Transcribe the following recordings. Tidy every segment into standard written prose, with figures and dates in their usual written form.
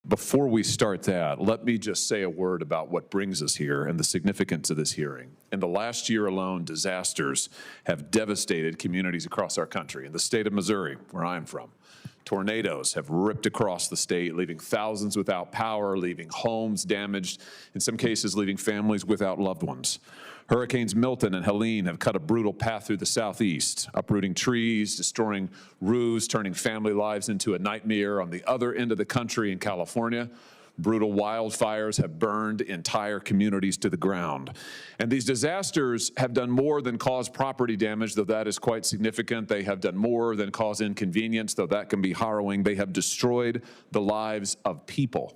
Before we start that, let me just say a word about what brings us here and the significance of this hearing. In the last year alone, disasters have devastated communities across our country. In the state of Missouri, where I'm from, tornadoes have ripped across the state, leaving thousands without power, leaving homes damaged, in some cases leaving families without loved ones. Hurricanes Milton and Helene have cut a brutal path through the southeast, uprooting trees, destroying roofs, turning family lives into a nightmare. On the other end of the country in California, brutal wildfires have burned entire communities to the ground. And these disasters have done more than cause property damage, though that is quite significant. They have done more than cause inconvenience, though that can be harrowing. They have destroyed the lives of people.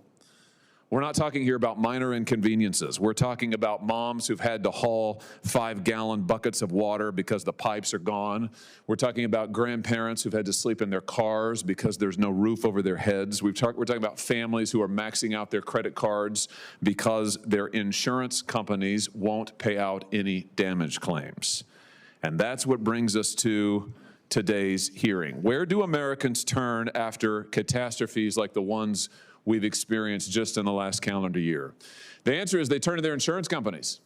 We're not talking here about minor inconveniences. We're talking about moms who've had to haul 5-gallon buckets of water because the pipes are gone. We're talking about grandparents who've had to sleep in their cars because there's no roof over their heads. We're talking about families who are maxing out their credit cards because their insurance companies won't pay out any damage claims. And that's what brings us to today's hearing. Where do Americans turn after catastrophes like the ones we've experienced just in the last calendar year? The answer is they turn to their insurance companies.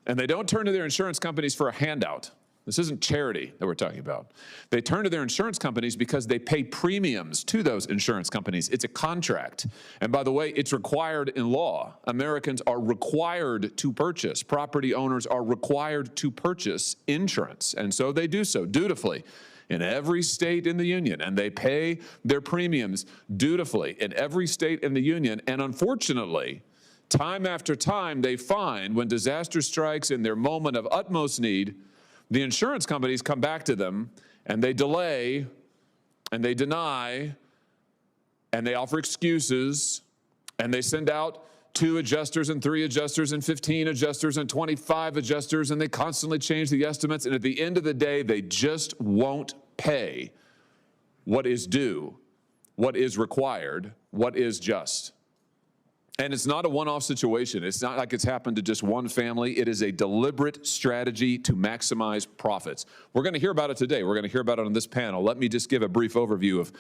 And they don't turn to their insurance companies for a handout. This isn't charity that we're talking about. They turn to their insurance companies because they pay premiums to those insurance companies. It's a contract. And by the way, it's required in law. Americans are required to purchase. Property owners are required to purchase insurance. And so they do so dutifully in every state in the union, and they pay their premiums dutifully in every state in the union. And unfortunately, time after time, they find when disaster strikes in their moment of utmost need, the insurance companies come back to them and they delay and they deny and they offer excuses and they send out 2 adjusters and 3 adjusters and 15 adjusters and 25 adjusters, and they constantly change the estimates. And at the end of the day, they just won't pay what is due, what is required, what is just. And it's not a one-off situation. It's not like it's happened to just one family. It is a deliberate strategy to maximize profits. We're going to hear about it today. We're going to hear about it on this panel. Let me just give a brief overview of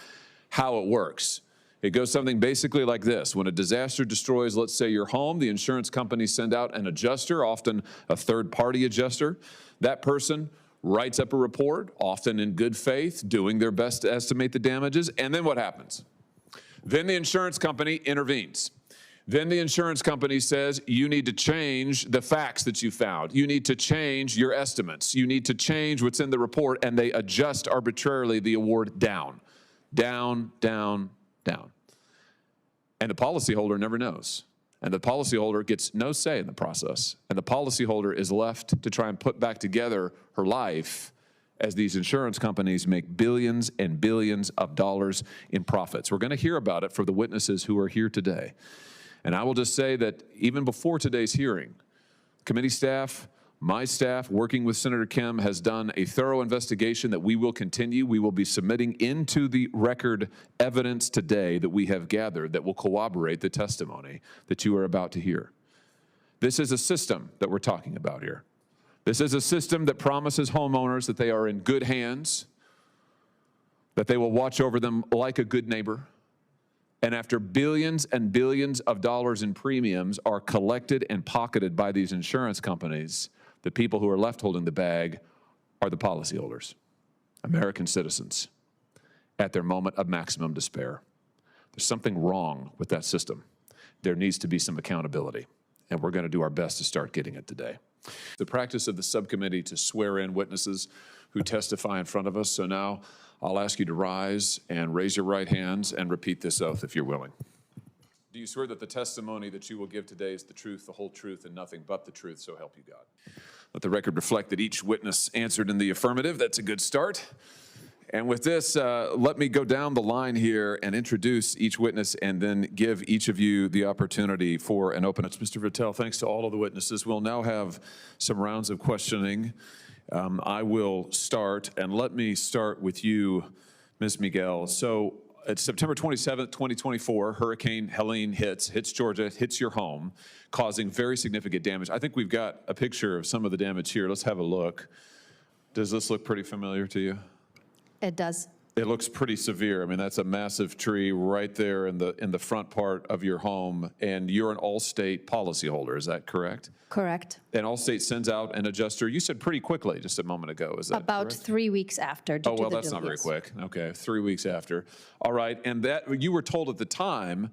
how it works. It goes something basically like this. When a disaster destroys, let's say, your home, the insurance companies send out an adjuster, often a third-party adjuster. That person writes up a report, often in good faith, doing their best to estimate the damages. And then what happens? Then the insurance company intervenes. Then the insurance company says, you need to change the facts that you found. You need to change your estimates. You need to change what's in the report, and they adjust arbitrarily the award down, down, down, down. And the policyholder never knows. And the policyholder gets no say in the process. And the policyholder is left to try and put back together her life as these insurance companies make billions and billions of dollars in profits. We're going to hear about it for the witnesses who are here today. And I will just say that even before today's hearing, committee staff, my staff, working with Senator Kim, has done a thorough investigation that we will continue. We will be submitting into the record evidence today that we have gathered that will corroborate the testimony that you are about to hear. This is a system that we're talking about here. This is a system that promises homeowners that they are in good hands, that they will watch over them like a good neighbor. And after billions and billions of dollars in premiums are collected and pocketed by these insurance companies, the people who are left holding the bag are the policyholders, American citizens, at their moment of maximum despair. There's something wrong with that system. There needs to be some accountability, and we're going to do our best to start getting it today. The practice of the subcommittee to swear in witnesses who testify in front of us. So now I'll ask you to rise and raise your right hands and repeat this oath if you're willing. Do you swear that the testimony that you will give today is the truth, the whole truth, and nothing but the truth, so help you God? Let the record reflect that each witness answered in the affirmative. That's a good start. And with this, let me go down the line here and introduce each witness and then give each of you the opportunity for an open. It's Mr. Vitale, thanks to all of the witnesses. We'll now have some rounds of questioning. I will start, and let me start with you, Ms. Miguel. So it's September 27th, 2024, Hurricane Helene hits Georgia, hits your home, causing very significant damage. I think we've got a picture of some of the damage here. Let's have a look. Does this look pretty familiar to you? It does. It looks pretty severe. I mean, that's a massive tree right there in the front part of your home, and you're an Allstate policyholder. Is that correct? Correct. And Allstate sends out an adjuster. You said pretty quickly just a moment ago. Is that About correct? 3 weeks after. Oh, well, that's not very quick. Okay, 3 weeks after. All right, and that you were told at the time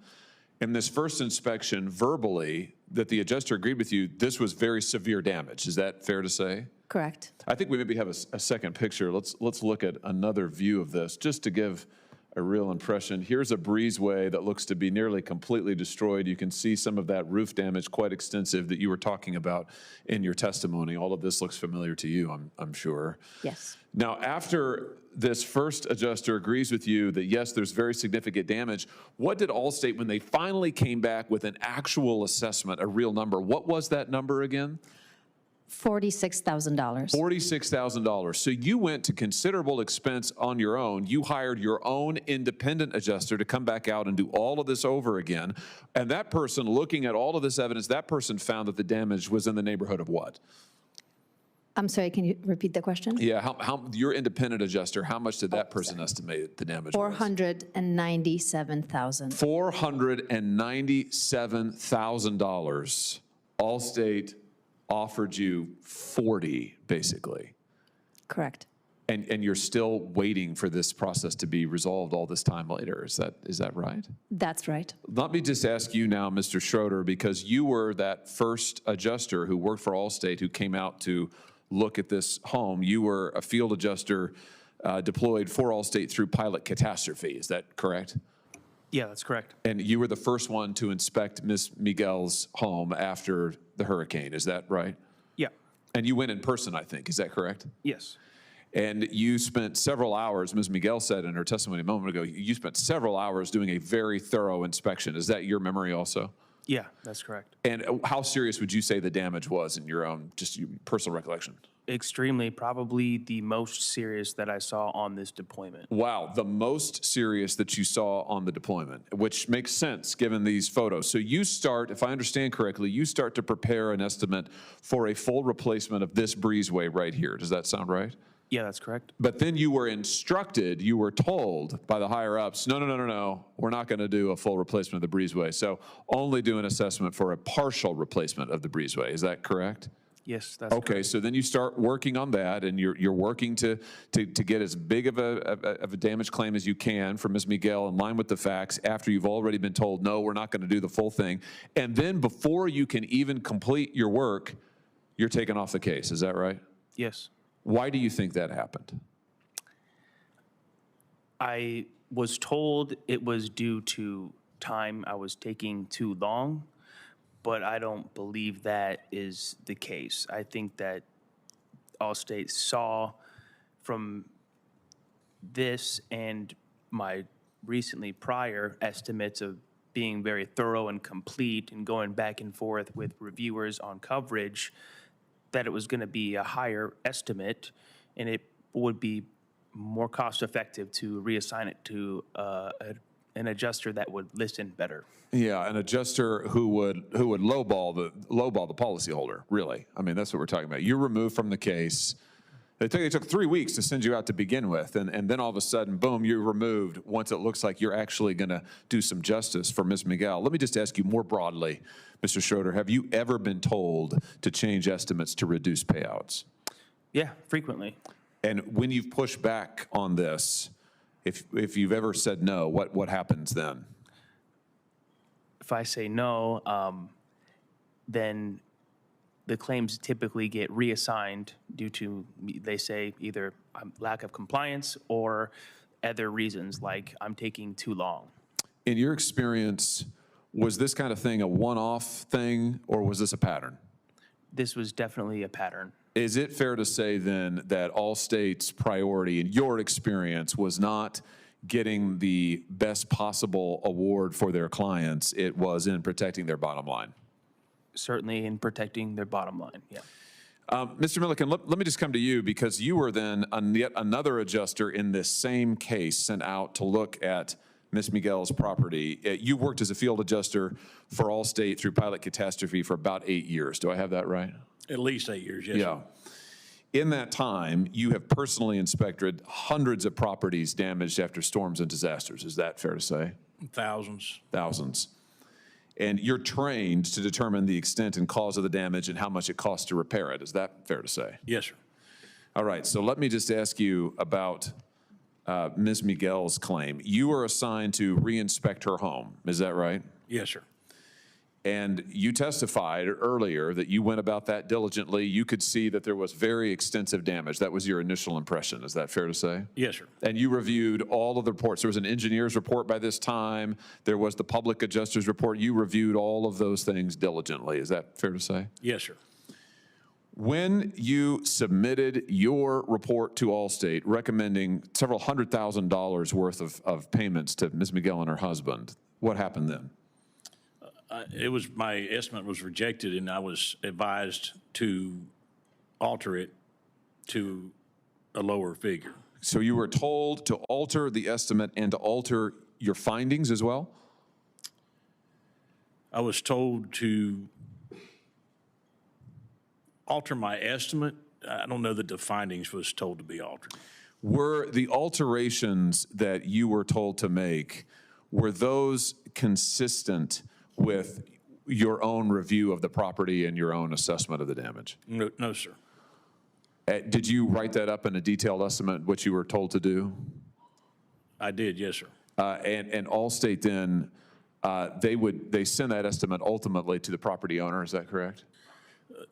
in this first inspection verbally that the adjuster agreed with you this was very severe damage. Is that fair to say? Correct. I think we maybe have a second picture. Let's look at another view of this just to give a real impression. Here's a breezeway that looks to be nearly completely destroyed. You can see some of that roof damage, quite extensive, that you were talking about in your testimony. All of this looks familiar to you, I'm sure. Yes. Now, after this first adjuster agrees with you that, yes, there's very significant damage, what did Allstate, when they finally came back with an actual assessment, a real number, what was that number again? $46,000. $46,000. So you went to considerable expense on your own. You hired your own independent adjuster to come back out and do all of this over again. And that person, looking at all of this evidence, that person found that the damage was in the neighborhood of what? I'm sorry, can you repeat the question? Yeah, how your independent adjuster, how much did that person estimate the damage was? $497,000. $497,000. Allstate offered you 40, basically. Correct. And you're still waiting for this process to be resolved all this time later. Is that right? That's right. Let me just ask you now, Mr. Schroeder, because you were that first adjuster who worked for Allstate who came out to look at this home. You were a field adjuster deployed for Allstate through pilot catastrophe. Is that correct? Yeah, that's correct. And you were the first one to inspect Ms. Miguel's home after the hurricane. Is that right? Yeah. And you went in person, I think. Is that correct? Yes. And you spent several hours, Ms. Miguel said in her testimony a moment ago, you spent several hours doing a very thorough inspection. Is that your memory also? Yeah, that's correct. And how serious would you say the damage was in your own, just your personal recollection? Extremely, probably the most serious that I saw on this deployment. Wow, the most serious that you saw on the deployment, which makes sense given these photos. So you start, if I understand correctly, you start to prepare an estimate for a full replacement of this breezeway right here. Does that sound right? Yeah, that's correct. But then you were instructed, you were told by the higher ups, no, we're not going to do a full replacement of the breezeway. So only do an assessment for a partial replacement of the breezeway. Is that correct? Yes, that's okay. correct. So then you start working on that, and you're working to get as big of a damage claim as you can for Ms. Miguel in line with the facts after you've already been told, no, we're not going to do the full thing. And then before you can even complete your work, you're taken off the case. Is that right? Yes. Why do you think that happened? I was told it was due to time I was taking too long, but I don't believe that is the case. I think that Allstate saw from this and my recently prior estimates of being very thorough and complete and going back and forth with reviewers on coverage that it was going to be a higher estimate and it would be more cost effective to reassign it to an adjuster that would listen better. Yeah, an adjuster who would lowball the policyholder, really. I mean, that's what we're talking about. You're removed from the case. It took 3 weeks to send you out to begin with, and then all of a sudden, boom, you're removed once it looks like you're actually going to do some justice for Ms. Miguel. Let me just ask you more broadly, Mr. Schroeder, have you ever been told to change estimates to reduce payouts? Yeah, frequently. And when you've pushed back on this, if you've ever said no, what happens then? If I say no, then the claims typically get reassigned due to, they say, either lack of compliance or other reasons like I'm taking too long. In your experience, was this kind of thing a one-off thing or was this a pattern? This was definitely a pattern. Is it fair to say then that Allstate's priority in your experience was not getting the best possible award for their clients, it was in protecting their bottom line? Certainly in protecting their bottom line, yeah. Mr. Milliken, let me just come to you because you were then yet another adjuster in this same case sent out to look at Ms. Miguel's property. You worked as a field adjuster for Allstate through pilot catastrophe for about 8 years. Do I have that right? At least 8 years, yes. Yeah. In that time, you have personally inspected hundreds of properties damaged after storms and disasters. Is that fair to say? Thousands. Thousands. And you're trained to determine the extent and cause of the damage and how much it costs to repair it. Is that fair to say? Yes, sir. All right, so let me just ask you about Ms. Miguel's claim. You were assigned to re-inspect her home. Is that right? Yes, sir. And you testified earlier that you went about that diligently. You could see that there was very extensive damage. That was your initial impression. Is that fair to say? Yes, sir. And you reviewed all of the reports. There was an engineer's report by this time. There was the public adjuster's report. You reviewed all of those things diligently. Is that fair to say? Yes, sir. When you submitted your report to Allstate recommending several $100,000 worth of payments to Ms. Miguel and her husband, what happened then? My estimate was rejected, and I was advised to alter it to a lower figure. So you were told to alter the estimate and to alter your findings as well? I was told to alter my estimate. I don't know that the findings was told to be altered. Were the alterations that you were told to make, were those consistent with your own review of the property and your own assessment of the damage? No, no, sir. Did you write that up in a detailed estimate, what you were told to do? I did, yes, sir. And Allstate then, they send that estimate ultimately to the property owner, is that correct?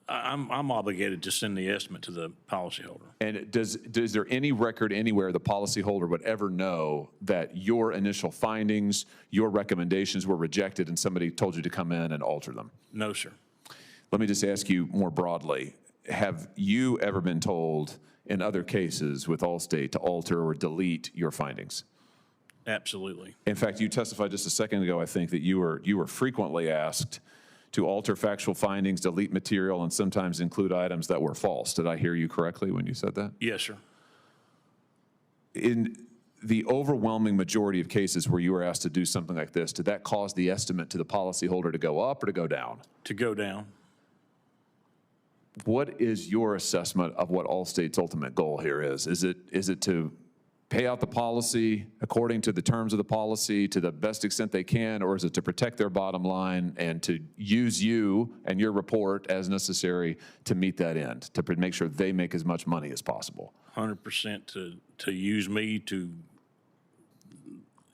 I'm obligated to send the estimate to the policyholder. And is there any record anywhere the policyholder would ever know that your initial findings, your recommendations were rejected and somebody told you to come in and alter them? No, sir. Let me just ask you more broadly, have you ever been told in other cases with Allstate to alter or delete your findings? Absolutely. In fact, you testified just a second ago, I think, that you were frequently asked to alter factual findings, delete material, and sometimes include items that were false. Did I hear you correctly when you said that? Yes, sir. In the overwhelming majority of cases where you were asked to do something like this, did that cause the estimate to the policyholder to go up or to go down? To go down. What is your assessment of what Allstate's ultimate goal here is? Is it to pay out the policy according to the terms of the policy to the best extent they can, or is it to protect their bottom line and to use you and your report as necessary to meet that end, to make sure they make as much money as possible? 100% to use me to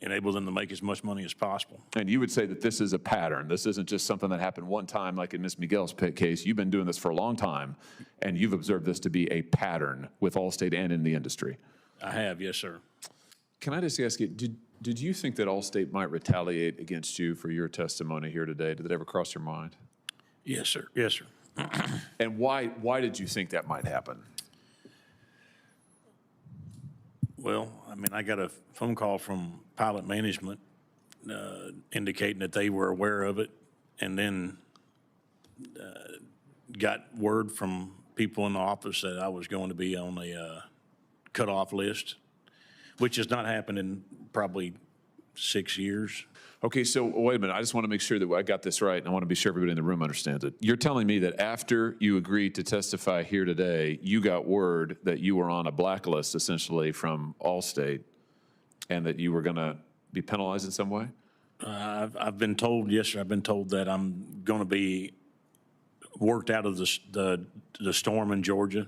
enable them to make as much money as possible. And you would say that this is a pattern. This isn't just something that happened one time like in Ms. Miguel's case. You've been doing this for a long time, and you've observed this to be a pattern with Allstate and in the industry. I have, yes, sir. Can I just ask you, did you think that Allstate might retaliate against you for your testimony here today? Did that ever cross your mind? Yes, sir. Yes, sir. And why did you think that might happen? Well, I mean, I got a phone call from pilot management indicating that they were aware of it, and then got word from people in the office that I was going to be on a cutoff list, which has not happened in probably 6 years. Okay, so wait a minute. I just want to make sure that I got this right, and I want to be sure everybody in the room understands it. You're telling me that after you agreed to testify here today, you got word that you were on a blacklist, essentially, from Allstate, and that you were going to be penalized in some way? I've been told, yes, sir, I've been told that I'm going to be worked out of the storm in Georgia,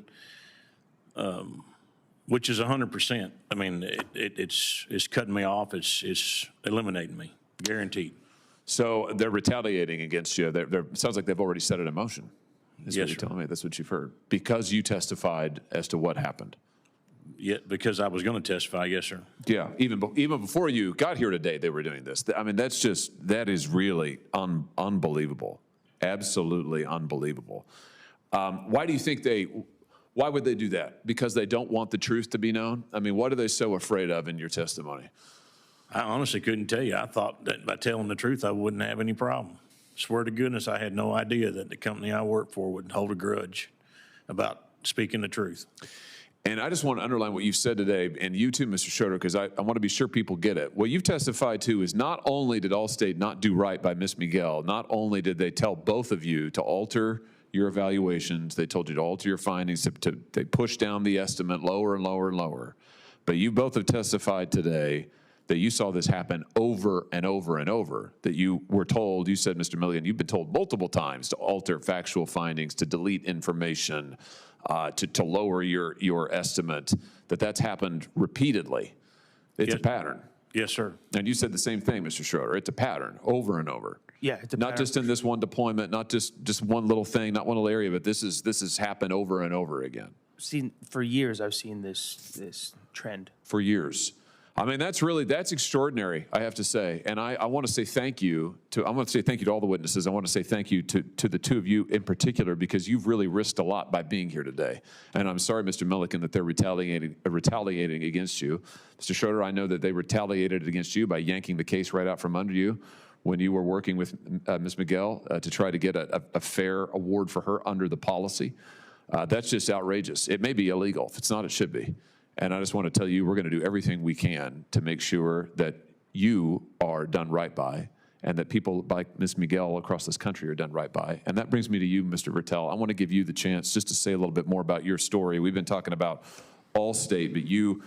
which is 100%. I mean, it's cutting me off. It's eliminating me, guaranteed. So they're retaliating against you. It sounds like they've already set it in motion. Is Yes, what you're sir. telling me. That's what you've heard. Because you testified as to what happened. Yeah, because I was going to testify, yes, sir. Yeah, even before you got here today, they were doing this. I mean, that is really unbelievable. Absolutely unbelievable. Why do you think why would they do that? Because they don't want the truth to be known? I mean, what are they so afraid of in your testimony? I honestly couldn't tell you. I thought that by telling the truth, I wouldn't have any problem. Swear to goodness, I had no idea that the company I work for would hold a grudge about speaking the truth. And I just want to underline what you've said today, and you too, Mr. Schroeder, because I want to be sure people get it. What you've testified to is not only did Allstate not do right by Ms. Miguel, not only did they tell both of you to alter your evaluations. They told you to alter your findings. They pushed down the estimate lower and lower and lower. But you both have testified today that you saw this happen over and over and over, that you were told, you said, Mr. Milligan, you've been told multiple times to alter factual findings, to delete information, to lower your estimate, that's happened repeatedly. It's a pattern. Yes, sir. And you said the same thing, Mr. Schroeder. It's a pattern over and over. Yeah, it's a Not pattern just in this one deployment, not just one little thing, not one little area, but this has happened over and over again. For years, I've seen this trend. For years. I mean, that's extraordinary, I have to say. And I want to say thank you to all the witnesses. I want to say thank you to the two of you in particular, because you've really risked a lot by being here today. And I'm sorry, Mr. Milliken, that they're retaliating against you. Mr. Schroeder, I know that they retaliated against you by yanking the case right out from under you when you were working with Ms. Miguel to try to get a fair award for her under the policy. That's just outrageous. It may be illegal. If it's not, it should be. And I just want to tell you, we're going to do everything we can to make sure that you are done right by, and that people like Ms. Miguel across this country are done right by. And that brings me to you, Mr. Vertel. I want to give you the chance just to say a little bit more about your story. We've been talking about Allstate, but you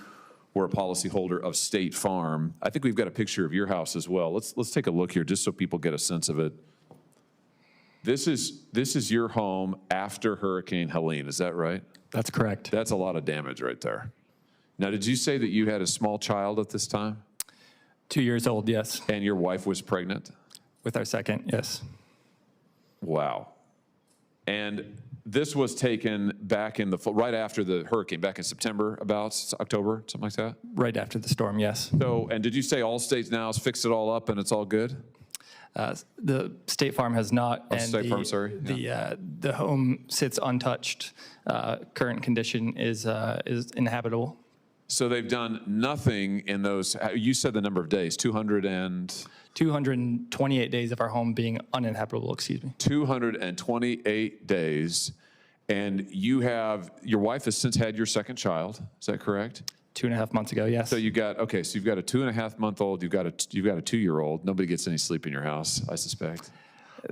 were a policyholder of State Farm. I think we've got a picture of your house as well. Let's take a look here just so people get a sense of it. This is your home after Hurricane Helene, is that right? That's correct. That's a lot of damage right there. Now, did you say that you had a small child at this time? 2 years old, yes. And your wife was pregnant? With our second, yes. Wow. And this was taken back right after the hurricane, back in September, about October, something like that? Right after the storm, yes. So, and did you say Allstate now has fixed it all up and it's all good? The State Farm has not. Oh, State Farm, sorry. The home sits untouched. Current condition is inhabitable. So they've done nothing in those, you said the number of days, 228 days of our home being uninhabitable, excuse me. 228 days. And your wife has since had your second child, is that correct? 2.5 months ago, yes. So you've got a 2.5-month-old, you've got a 2-year-old. Nobody gets any sleep in your house, I suspect.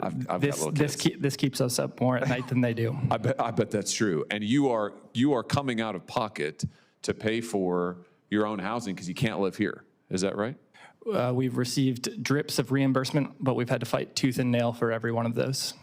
I've got little kids. This keeps us up more at night than they do. I bet that's true. And you are coming out of pocket to pay for your own housing because you can't live here. Is that right? We've received drips of reimbursement, but we've had to fight tooth and nail for every one of those.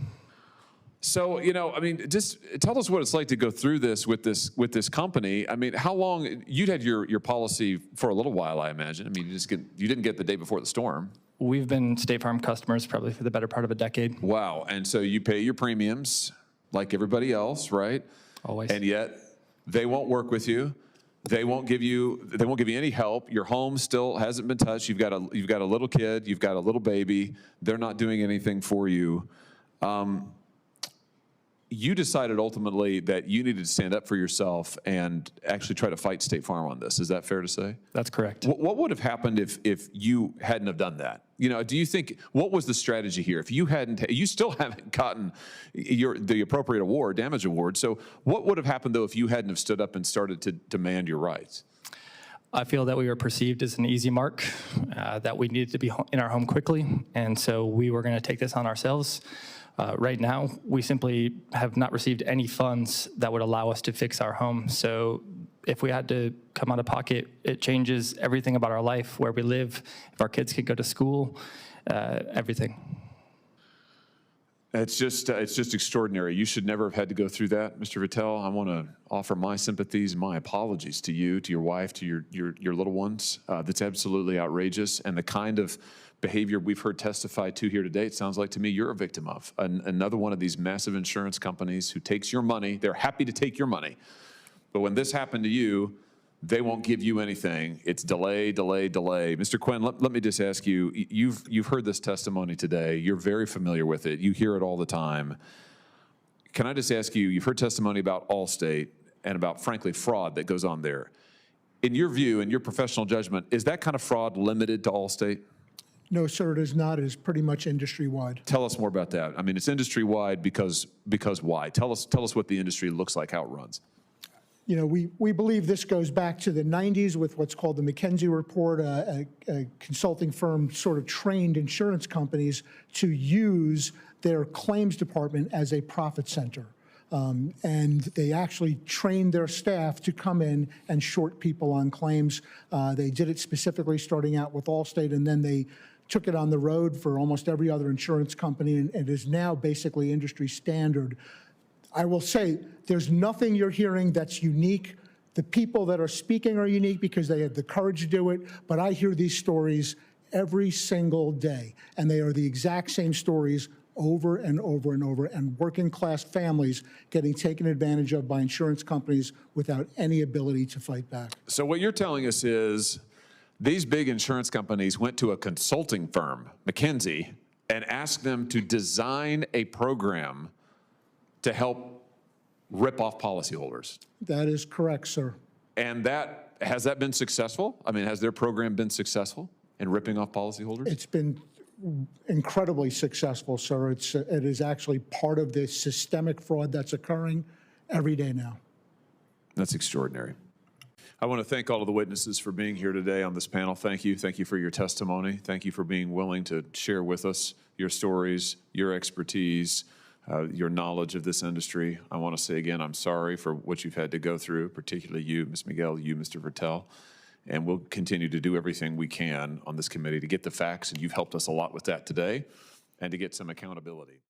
So, I mean, just tell us what it's like to go through this with this company. I mean, how long, you'd had your policy for a little while, I imagine. I mean, you didn't get the day before the storm. We've been State Farm customers probably for the better part of a decade. Wow. And so you pay your premiums like everybody else, right? Always. And yet they won't work with you. They won't give you any help. Your home still hasn't been touched. You've got a little kid. You've got a little baby. They're not doing anything for you. You decided ultimately that you needed to stand up for yourself and actually try to fight State Farm on this. Is that fair to say? That's correct. What would have happened if you hadn't have done that? Do you think, what was the strategy here? If you still haven't gotten the appropriate award, damage award. So what would have happened though if you hadn't have stood up and started to demand your rights? I feel that we were perceived as an easy mark, that we needed to be in our home quickly, and so we were going to take this on ourselves. Right now, we simply have not received any funds that would allow us to fix our home. So if we had to come out of pocket, it changes everything about our life, where we live, if our kids could go to school, everything. It's just extraordinary. You should never have had to go through that, Mr. Vittel. I want to offer my sympathies and my apologies to you, to your wife, to your little ones. That's absolutely outrageous, and the kind of behavior we've heard testified to here today, it sounds like to me you're a victim of. Another one of these massive insurance companies who takes your money. They're happy to take your money, but when this happened to you, they won't give you anything. It's delay, delay, delay. Mr. Quinn, let me just ask you, you've heard this testimony today. You're very familiar with it. You hear it all the time. Can I just ask you, you've heard testimony about Allstate and about, frankly, fraud that goes on there. In your view, in your professional judgment, is that kind of fraud limited to Allstate? No, sir, it is not. It is pretty much industry-wide. Tell us more about that. I mean, it's industry-wide because why? Tell us what the industry looks like, how it runs. You know, we believe this goes back to the 90s with what's called the McKinsey report, a consulting firm sort of trained insurance companies to use their claims department as a profit center. And they actually trained their staff to come in and short people on claims. They did it specifically starting out with Allstate, and then they took it on the road for almost every other insurance company, and it is now basically industry standard. I will say, there's nothing you're hearing that's unique. The people that are speaking are unique because they had the courage to do it, but I hear these stories every single day, and they are the exact same stories over and over and over, and working class families getting taken advantage of by insurance companies without any ability to fight back. So what you're telling us is these big insurance companies went to a consulting firm, McKinsey, and asked them to design a program to help rip off policyholders. That is correct, sir. And has that been successful? I mean, has their program been successful in ripping off policyholders? It's been incredibly successful, sir. It is actually part of the systemic fraud that's occurring every day now. That's extraordinary. I want to thank all of the witnesses for being here today on this panel. Thank you. Thank you for your testimony. Thank you for being willing to share with us your stories, your expertise, your knowledge of this industry. I want to say again, I'm sorry for what you've had to go through, particularly you, Ms. Miguel, you, Mr. Vertel. And we'll continue to do everything we can on this committee to get the facts, and you've helped us a lot with that today, and to get some accountability.